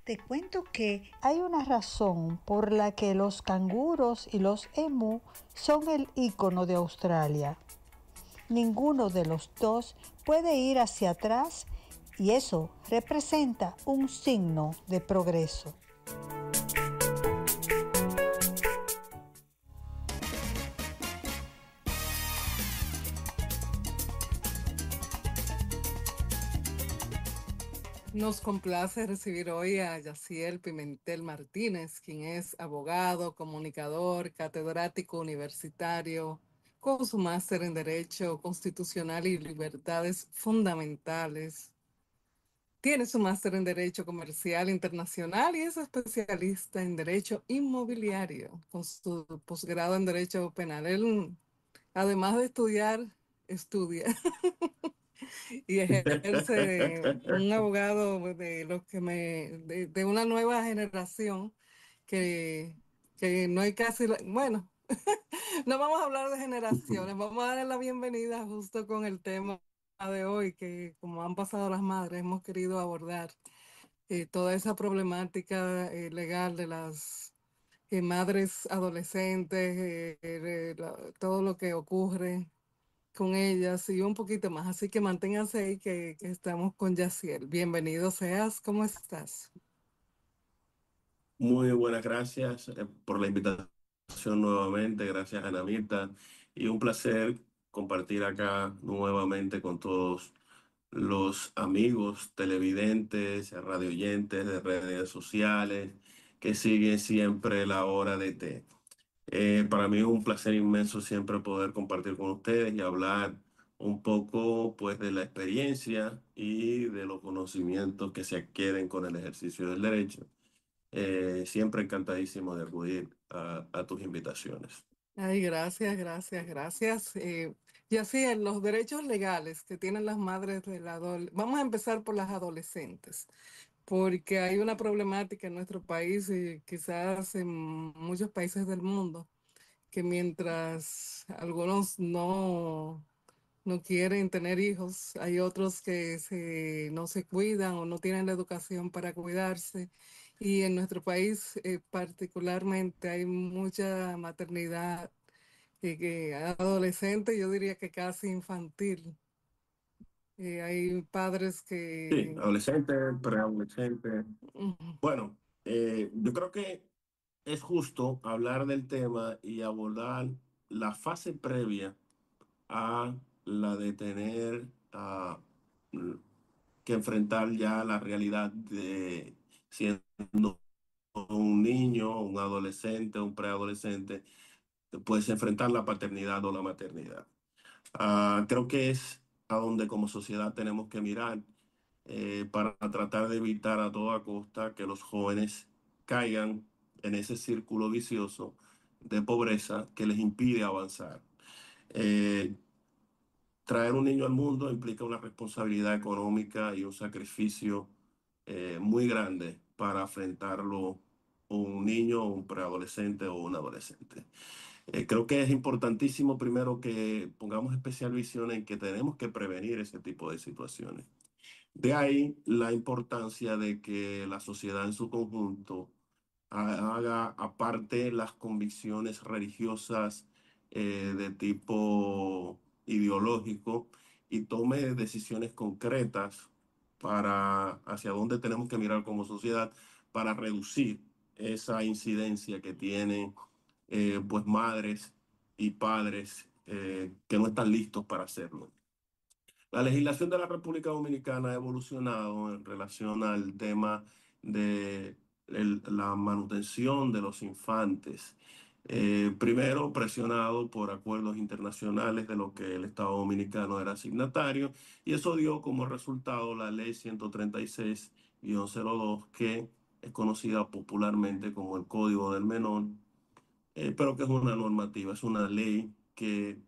Te cuento que hay una razón por la que los canguros y los emú son el icono de Australia. Ninguno de los dos puede ir hacia atrás y eso representa un signo de progreso. Nos complace recibir hoy a Yaciel Pimentel Martínez, quien es abogado, comunicador, catedrático universitario, con su máster en Derecho Constitucional y Libertades Fundamentales. Tiene su máster en Derecho Comercial Internacional y es especialista en Derecho Inmobiliario, con su posgrado en Derecho Penal. Él, además de estudiar, estudia. Y ejerce un abogado de los que de una nueva generación que, que no hay casi, bueno, no vamos a hablar de generaciones, vamos a darle la bienvenida justo con el tema de hoy, que como han pasado las madres, hemos querido abordar toda esa problemática legal de las madres adolescentes, todo lo que ocurre con ellas y un poquito más. Así que manténganse ahí que estamos con Yaciel. Bienvenido seas, ¿cómo estás? Muy buenas gracias por la invitación nuevamente. Gracias, Anamita. Y un placer compartir acá nuevamente con todos los amigos televidentes, radioyentes de redes sociales que siguen siempre la hora de té. Para mí es un placer inmenso siempre poder compartir con ustedes y hablar un poco pues de la experiencia y de los conocimientos que se adquieren con el ejercicio del derecho. Siempre encantadísimo de acudir a tus invitaciones. Ay, gracias, gracias, gracias. Yaciel, los derechos legales que tienen las madres de la vamos a empezar por las adolescentes, porque hay una problemática en nuestro país y quizás en muchos países del mundo, que mientras algunos no quieren tener hijos, hay otros que no se cuidan o no tienen la educación para cuidarse. Y en nuestro país particularmente hay mucha maternidad que adolescente, yo diría que casi infantil. Hay padres Sí, que... adolescente, preadolescente. Ujú. Bueno, yo creo que es justo hablar del tema y abordar la fase previa a la de tener que enfrentar ya la realidad de siendo un niño, un adolescente, un preadolescente, pues enfrentar la paternidad o la maternidad. Creo que es a donde como sociedad tenemos que mirar para tratar de evitar a toda costa que los jóvenes caigan en ese círculo vicioso de pobreza que les impide avanzar. Eh, Traer un niño al mundo implica una responsabilidad económica y un sacrificio muy grande para afrontarlo un niño, un preadolescente o un adolescente. Creo que es importantísimo primero que pongamos especial visión en que tenemos que prevenir ese tipo de situaciones. De ahí la importancia de que la sociedad en su conjunto haga aparte las convicciones religiosas de tipo ideológico y tome decisiones concretas para hacia dónde tenemos que mirar como sociedad para reducir esa incidencia que tienen pues madres y padres que no están listos para hacerlo. La legislación de la República Dominicana ha evolucionado en relación al tema de la manutención de los infantes. Primero, presionado por acuerdos internacionales de los que el Estado Dominicano era signatario, y eso dio como resultado la Ley 136-02, que es conocida popularmente como el Código del Menor, pero que es una normativa, es una ley que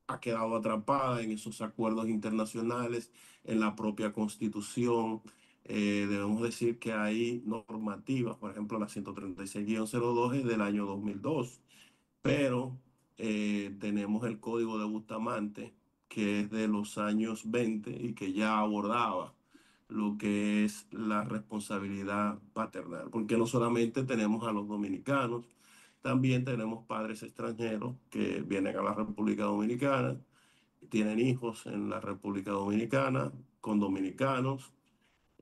ha quedado atrapada en esos acuerdos internacionales, en la propia Constitución. Debemos decir que hay normativas, por ejemplo, la 136-02 es del año 2002, pero tenemos el Código de Bustamante, que es de los años 20 y que ya abordaba lo que es la responsabilidad paternal, porque no solamente tenemos a los dominicanos, también tenemos padres extranjeros que vienen a la República Dominicana, tienen hijos en la República Dominicana con dominicanos,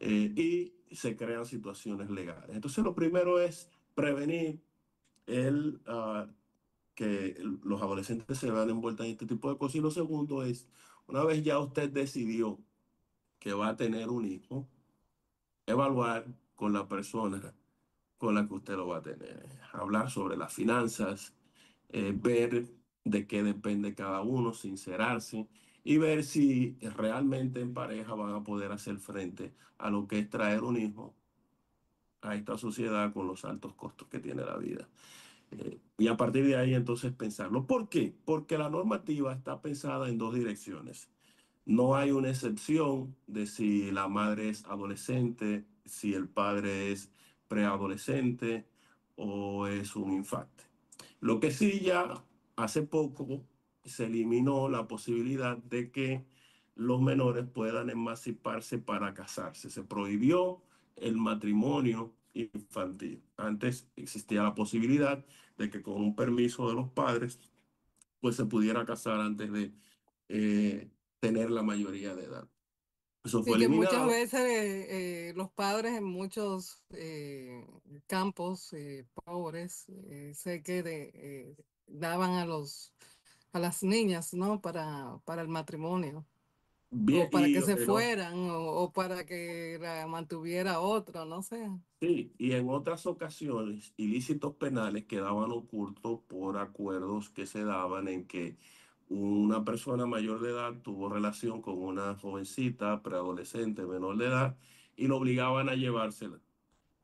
y se crean situaciones legales. Entonces, lo primero es prevenir el, que los adolescentes se vean envueltos en este tipo de cosas. Y lo segundo es, una vez ya usted decidió que va a tener un hijo, evaluar con la persona con la que usted lo va a tener, hablar sobre las finanzas, ver de qué depende cada uno, sincerarse y ver si realmente en pareja van a poder hacer frente a lo que es traer un hijo a esta sociedad con los altos costos que tiene la vida. Y a partir de ahí entonces pensarlo. ¿Por qué? Porque la normativa está pensada en dos direcciones. No hay una excepción de si la madre es adolescente, si el padre es preadolescente o es un infante. Lo que sí, ya hace poco se eliminó la posibilidad de que los menores puedan emanciparse para casarse. Se prohibió el matrimonio infantil. Antes existía la posibilidad de que con un permiso de los padres pues se pudiera casar antes de eh, tener la mayoría de edad. Eso Sí, fue que muchas eliminado. veces los padres en muchos campos pobres sé que daban a las niñas, ¿no? Para el matrimonio, Bien, o para y que se fueran, o para que la mantuviera otro, no sé. sí, y en otras ocasiones, ilícitos penales quedaban ocultos por acuerdos que se daban en que una persona mayor de edad tuvo relación con una jovencita, preadolescente, menor de edad, y lo obligaban a llevársela,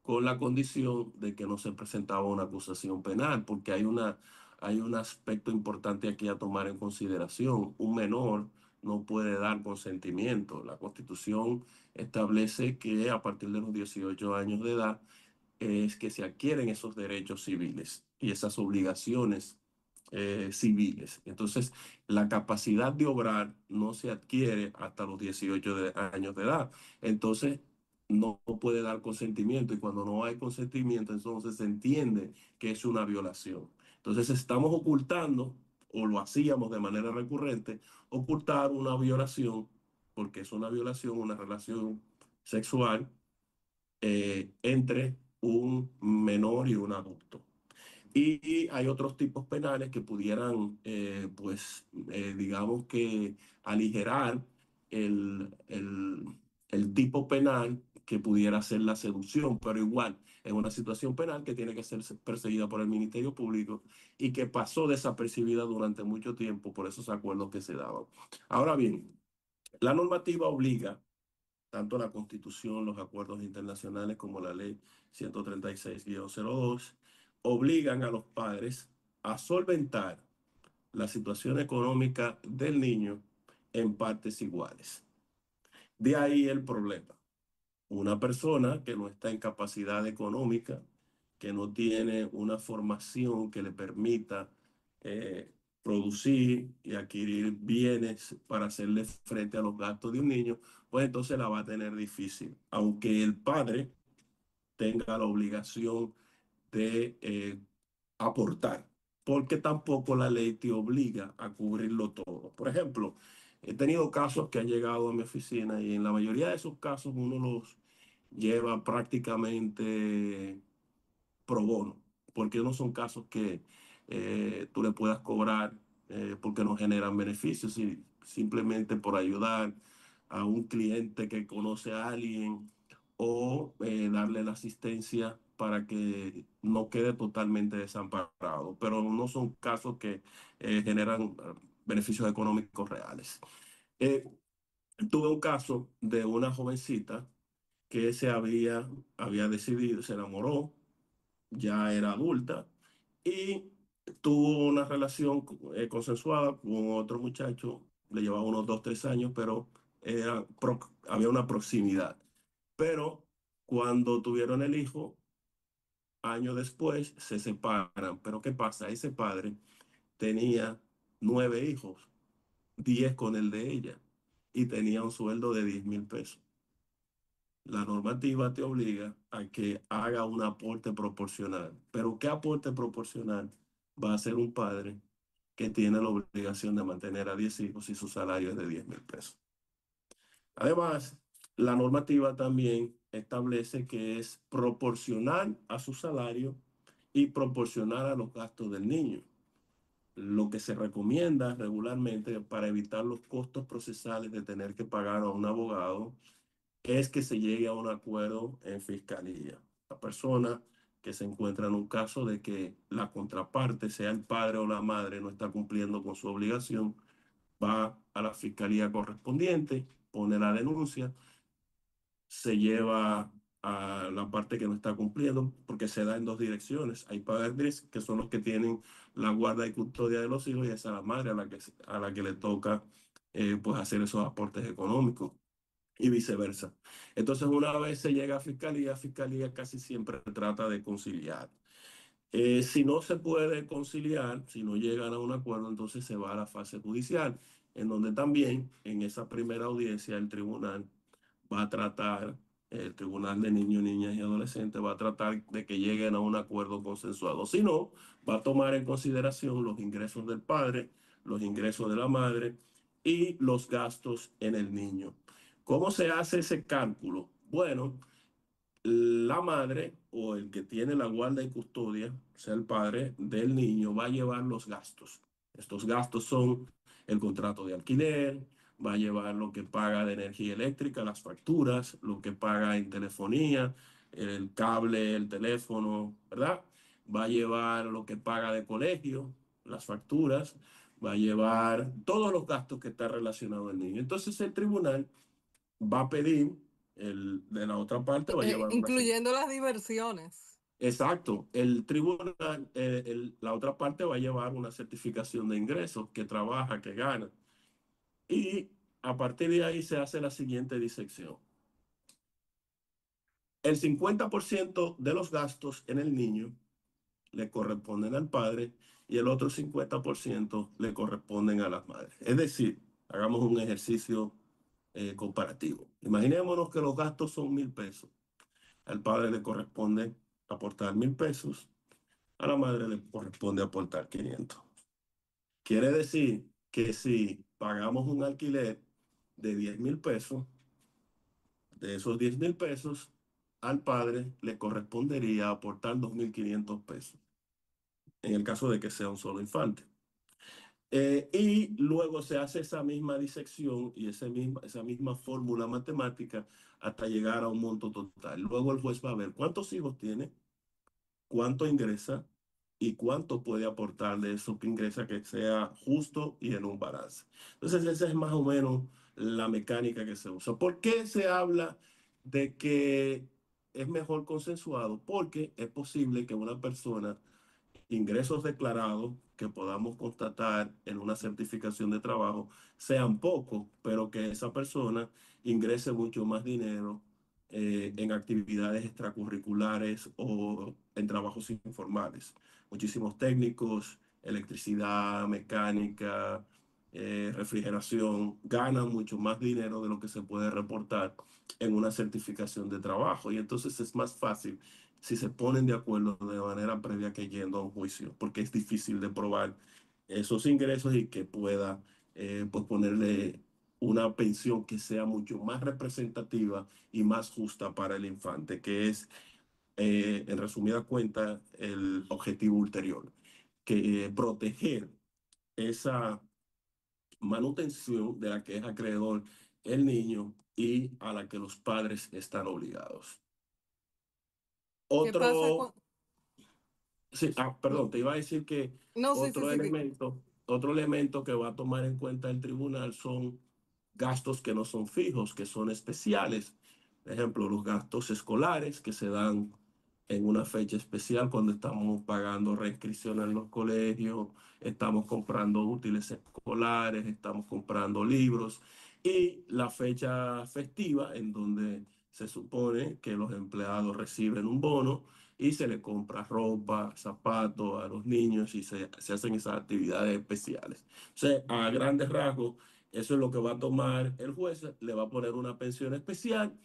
con la condición de que no se presentaba una acusación penal, porque hay un aspecto importante aquí a tomar en consideración. Un menor no puede dar consentimiento. La Constitución establece que a partir de los 18 años de edad es que se adquieren esos derechos civiles y esas obligaciones civiles. Entonces, la capacidad de obrar no se adquiere hasta los 18 años de edad. Entonces, no puede dar consentimiento, y cuando no hay consentimiento, entonces se entiende que es una violación. Entonces, estamos ocultando, o lo hacíamos de manera recurrente, ocultar una violación, porque es una violación, una relación sexual entre un menor y un adulto. Y hay otros tipos penales que pudieran, digamos que aligerar el tipo penal que pudiera ser la seducción, pero igual es una situación penal que tiene que ser perseguida por el Ministerio Público y que pasó desapercibida durante mucho tiempo por esos acuerdos que se daban. Ahora bien, la normativa obliga tanto la Constitución, los acuerdos internacionales como la Ley 136-02 obligan a los padres a solventar la situación económica del niño en partes iguales. De ahí el problema. Una persona que no está en capacidad económica, que no tiene una formación que le permita producir y adquirir bienes para hacerle frente a los gastos de un niño, pues entonces la va a tener difícil, aunque el padre tenga la obligación de aportar, porque tampoco la ley te obliga a cubrirlo todo. Por ejemplo, he tenido casos que han llegado a mi oficina y en la mayoría de esos casos uno los lleva prácticamente pro bono, porque no son casos que tú le puedas cobrar porque no generan beneficios, y simplemente por ayudar a un cliente que conoce a alguien o darle la asistencia para que no quede totalmente desamparado, pero no son casos que generan beneficios económicos reales. Eh, Tuve un caso de una jovencita que había decidido, se enamoró, ya era adulta y tuvo una relación consensuada con otro muchacho, le llevaba unos 2, 3 años, pero había una proximidad. Pero cuando tuvieron el hijo, años después se separan. Pero ¿qué pasa? Ese padre tenía 9 hijos, 10 con el de ella, y tenía un sueldo de 10.000 pesos. la normativa te obliga a que haga un aporte proporcional. Pero ¿qué aporte proporcional va a hacer un padre que tiene la obligación de mantener a 10 hijos y su salario es de 10.000 pesos? Además, la normativa también establece que es proporcional a su salario y proporcional a los gastos del niño, lo que se recomienda regularmente para evitar los costos procesales de tener que pagar a un abogado es que se llegue a un acuerdo en fiscalía. La persona que se encuentra en un caso de que la contraparte, sea el padre o la madre, no está cumpliendo con su obligación, va a la fiscalía correspondiente, pone la denuncia, se lleva a la parte que no está cumpliendo, porque se da en dos direcciones. Hay padres que son los que tienen la guarda y custodia de los hijos, y esa es la madre a la que le toca pues hacer esos aportes económicos y viceversa. Entonces, una vez se llega a fiscalía casi siempre trata de conciliar. Si no se puede conciliar, si no llegan a un acuerdo, entonces se va a la fase judicial, en donde también en esa primera audiencia el tribunal va a tratar, el Tribunal de Niños, Niñas y Adolescentes va a tratar de que lleguen a un acuerdo consensuado. Si no, va a tomar en consideración los ingresos del padre, los ingresos de la madre y los gastos en el niño. ¿Cómo se hace ese cálculo? Bueno, la madre o el que tiene la guarda y custodia, o sea, el padre del niño, va a llevar los gastos. Estos gastos son el contrato de alquiler, va a llevar lo que paga de energía eléctrica, las facturas, lo que paga en telefonía, el cable, el teléfono, ¿verdad? Va a llevar lo que paga de colegio, las facturas, va a llevar todos los gastos que está relacionado al niño. Entonces el tribunal va a pedir, de la otra parte va a llevar una... Incluyendo las diversiones. Exacto, el tribunal, la otra parte va a llevar una certificación de ingresos, que trabaja, que gana. Y a partir de ahí se hace la siguiente disección. El 50% de los gastos en el niño le corresponden al padre y el otro 50% le corresponden a las madres. Es decir, hagamos un ejercicio comparativo. Imaginémonos que los gastos son 1.000 pesos. Al padre le corresponde aportar 1.000 pesos, a la madre le corresponde aportar 500. Quiere decir que si pagamos un alquiler de 10.000 pesos, de esos 10.000 pesos, al padre le correspondería aportar 2.500 pesos, en el caso de que sea un solo infante. Y luego se hace esa misma disección y esa misma fórmula matemática hasta llegar a un monto total. Luego el juez va a ver cuántos hijos tiene, cuánto ingresa y cuánto puede aportar de eso que ingresa, que sea justo y en un balance. Entonces, esa es más o menos la mecánica que se usa. ¿Por qué se habla de que es mejor consensuado? Porque es posible que una persona, ingresos declarados que podamos constatar en una certificación de trabajo sean pocos, pero que esa persona ingrese mucho más dinero en actividades extracurriculares o en trabajos informales. Muchísimos técnicos, electricidad, mecánica, refrigeración, ganan mucho más dinero de lo que se puede reportar en una certificación de trabajo. Y entonces es más fácil si se ponen de acuerdo de manera previa que yendo a un juicio, porque es difícil de probar esos ingresos y que pueda pues ponerle una pensión que sea mucho más representativa y más justa para el infante, que es, en resumida cuenta, el objetivo ulterior, que proteger esa manutención de la que es acreedor el niño y a la que los padres están obligados. ¿Qué pasa Otro, con... sí, No, perdón, te iba a decir que no, sí, sí, sí. otro elemento que va a tomar en cuenta el tribunal son gastos que no son fijos, que son especiales. Por ejemplo, los gastos escolares que se dan en una fecha especial cuando estamos pagando reinscripción en los colegios, estamos comprando útiles escolares, estamos comprando libros y la fecha festiva en donde se supone que los empleados reciben un bono y se le compra ropa, zapatos a los niños y se hacen esas actividades especiales. O sea, a grandes rasgos, eso es lo que va a tomar el juez, le va a poner una pensión especial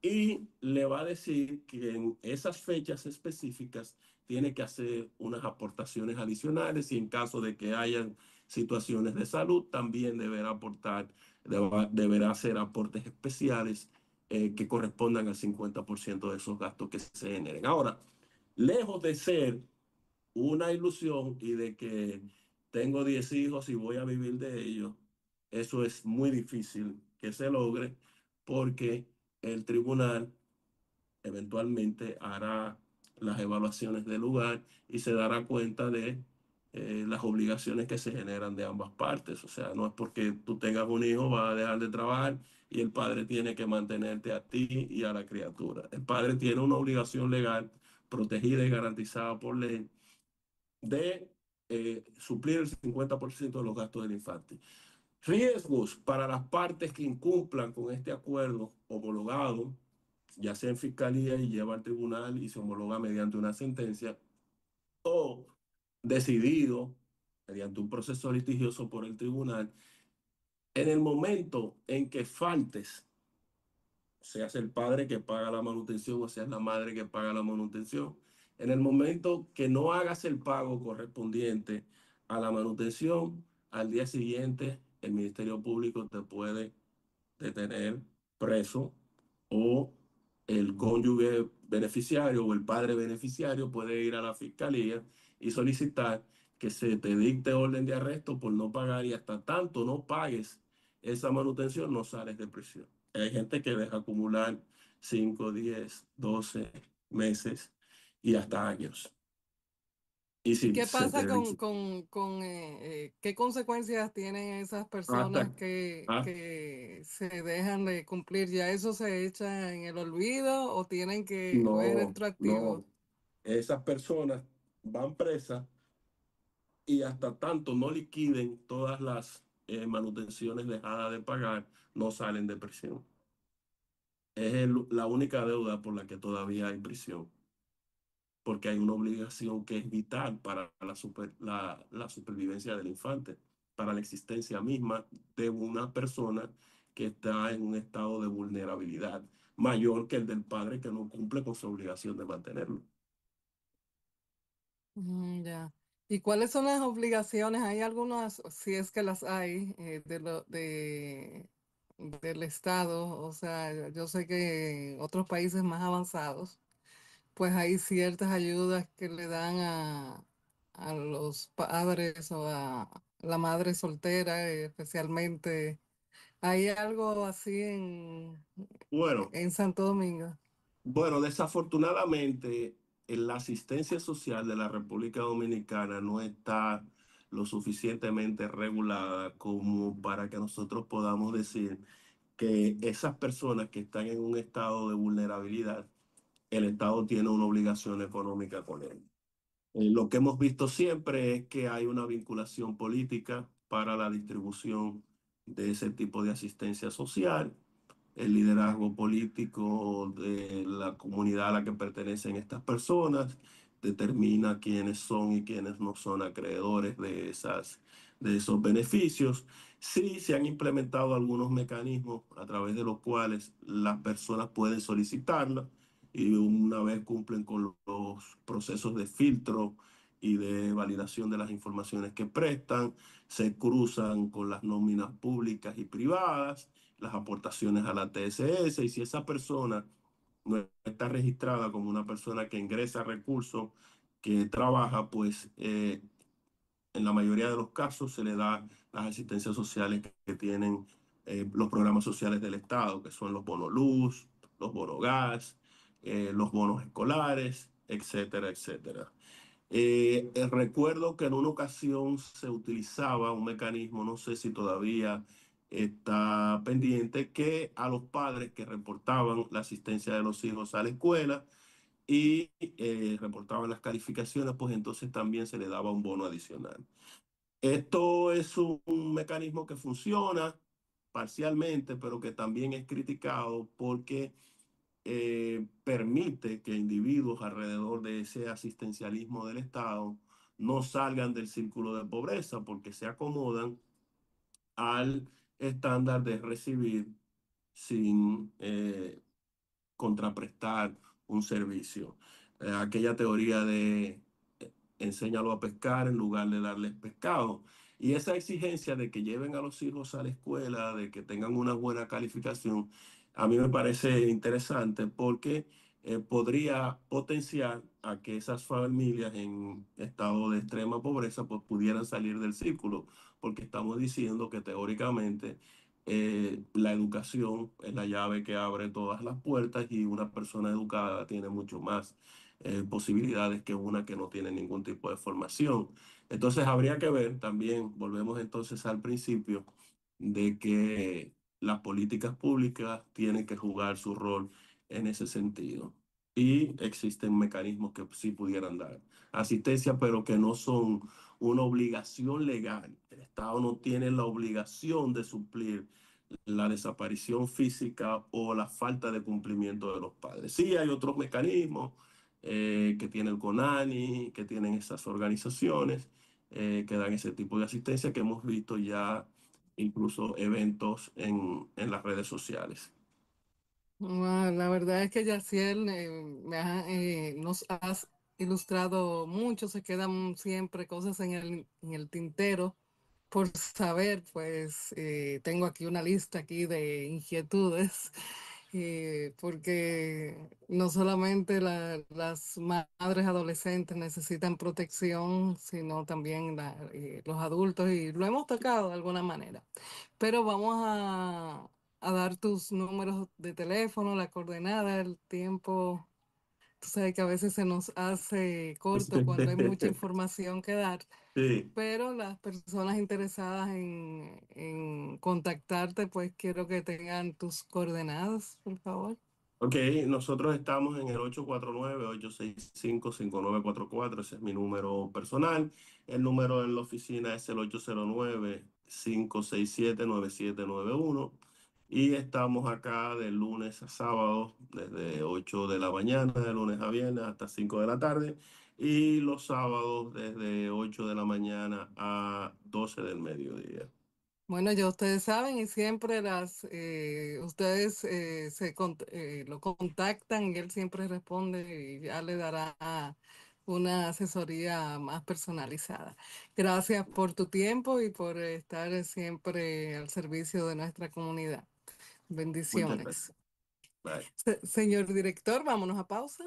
y le va a decir que en esas fechas específicas tiene que hacer unas aportaciones adicionales y en caso de que hayan situaciones de salud, también deberá aportar, deberá hacer aportes especiales que correspondan al 50% de esos gastos que se generen. Ahora, lejos de ser una ilusión y de que tengo 10 hijos y voy a vivir de ellos, eso es muy difícil que se logre porque el tribunal eventualmente hará las evaluaciones del lugar y se dará cuenta de las obligaciones que se generan de ambas partes. O sea, no es porque tú tengas un hijo, vas a dejar de trabajar y el padre tiene que mantenerte a ti y a la criatura. El padre tiene una obligación legal protegida y garantizada por ley de suplir el 50% de los gastos del infante. Riesgos para las partes que incumplan con este acuerdo homologado, ya sea en fiscalía y lleva al tribunal y se homologa mediante una sentencia, o decidido mediante un proceso litigioso por el tribunal, en el momento en que faltes, seas el padre que paga la manutención o seas la madre que paga la manutención, en el momento que no hagas el pago correspondiente a la manutención, al día siguiente el Ministerio Público te puede detener preso o el cónyuge beneficiario o el padre beneficiario puede ir a la fiscalía y solicitar que se te dicte orden de arresto por no pagar y hasta tanto no pagues esa manutención no sales de prisión. Hay gente que deja acumular 5, 10, 12 meses y hasta años. Y ¿Y si qué se pasa te qué consecuencias tienen esas personas hasta, hasta que se dejan de cumplir? ¿Ya eso se echa en el olvido o es no, retroactivo? no, esas personas van presas y hasta tanto no liquiden todas las manutenciones dejadas de pagar, no salen de prisión. Es la única deuda por la que todavía hay prisión, porque hay una obligación que es vital para la supervivencia del infante, para la existencia misma de una persona que está en un estado de vulnerabilidad mayor que el del padre que no cumple con su obligación de mantenerlo. Ya. ¿Y cuáles son las obligaciones? ¿Hay algunas, si es que las hay, del Estado? O sea, yo sé que en otros países más avanzados, pues hay ciertas ayudas que le dan a los padres o a la madre soltera, especialmente. ¿Hay algo así Bueno, en Santo Domingo? Bueno, desafortunadamente, la asistencia social de la República Dominicana no está lo suficientemente regulada como para que nosotros podamos decir que esas personas que están en un estado de vulnerabilidad, el Estado tiene una obligación económica con ellos. Lo que hemos visto siempre es que hay una vinculación política para la distribución de ese tipo de asistencia social. El liderazgo político de la comunidad a la que pertenecen estas personas determina quiénes son y quiénes no son acreedores de esos beneficios. Sí, se han implementado algunos mecanismos a través de los cuales las personas pueden solicitarla y una vez cumplen con los procesos de filtro y de validación de las informaciones que prestan, se cruzan con las nóminas públicas y privadas, las aportaciones a la TSS, y si esa persona no está registrada como una persona que ingresa recursos, que trabaja, pues en la mayoría de los casos se le da las asistencias sociales que tienen los programas sociales del Estado, que son los bonos luz, los bonos gas, los bonos escolares, etcétera, etcétera. Recuerdo que en una ocasión se utilizaba un mecanismo, no sé si todavía está pendiente, que a los padres que reportaban la asistencia de los hijos a la escuela y reportaban las calificaciones, pues entonces también se le daba un bono adicional. Esto es un mecanismo que funciona parcialmente, pero que también es criticado porque permite que individuos alrededor de ese asistencialismo del Estado no salgan del círculo de pobreza porque se acomodan al estándar de recibir sin contraprestar un servicio. Aquella teoría de enséñalo a pescar en lugar de darles pescado. Y esa exigencia de que lleven a los hijos a la escuela, de que tengan una buena calificación, a mí me parece interesante porque podría potenciar a que esas familias en estado de extrema pobreza pues pudieran salir del círculo, porque estamos diciendo que teóricamente la educación es la llave que abre todas las puertas y una persona educada tiene mucho más posibilidades que una que no tiene ningún tipo de formación. Entonces habría que ver también, volvemos entonces al principio, de que las políticas públicas tienen que jugar su rol en ese sentido. Y existen mecanismos que sí pudieran dar asistencia, pero que no son una obligación legal. El Estado no tiene la obligación de suplir la desaparición física o la falta de cumplimiento de los padres. Sí, hay otros mecanismos que tiene el CONANI, que tienen esas organizaciones que dan ese tipo de asistencia que hemos visto ya incluso eventos en las redes sociales. La verdad es que Yaciel nos has ilustrado mucho, se quedan siempre cosas en el tintero por saber, pues tengo aquí una lista aquí de inquietudes, porque no solamente las madres adolescentes necesitan protección, sino también los adultos, y lo hemos tocado de alguna manera. Pero vamos a dar tus números de teléfono, la coordenada, el tiempo. Tú sabes que a veces se nos hace corto cuando hay mucha información que dar, Sí. pero las personas interesadas en contactarte, pues quiero que tengan tus coordenadas, por favor. Ok, nosotros estamos en el 849-865-5944, ese es mi número personal. El número en la oficina es el 809-567-9791 y estamos acá de lunes a sábado desde 8 de la mañana, de lunes a viernes hasta 5 de la tarde y los sábados desde 8 de la mañana a 12 del mediodía. Bueno, ya ustedes saben y siempre ustedes lo contactan y él siempre responde y ya le dará una asesoría más personalizada. Gracias por tu tiempo y por estar siempre al servicio de nuestra comunidad. Muchas gracias. Bendiciones. Bye. Señor director, vámonos a pausa.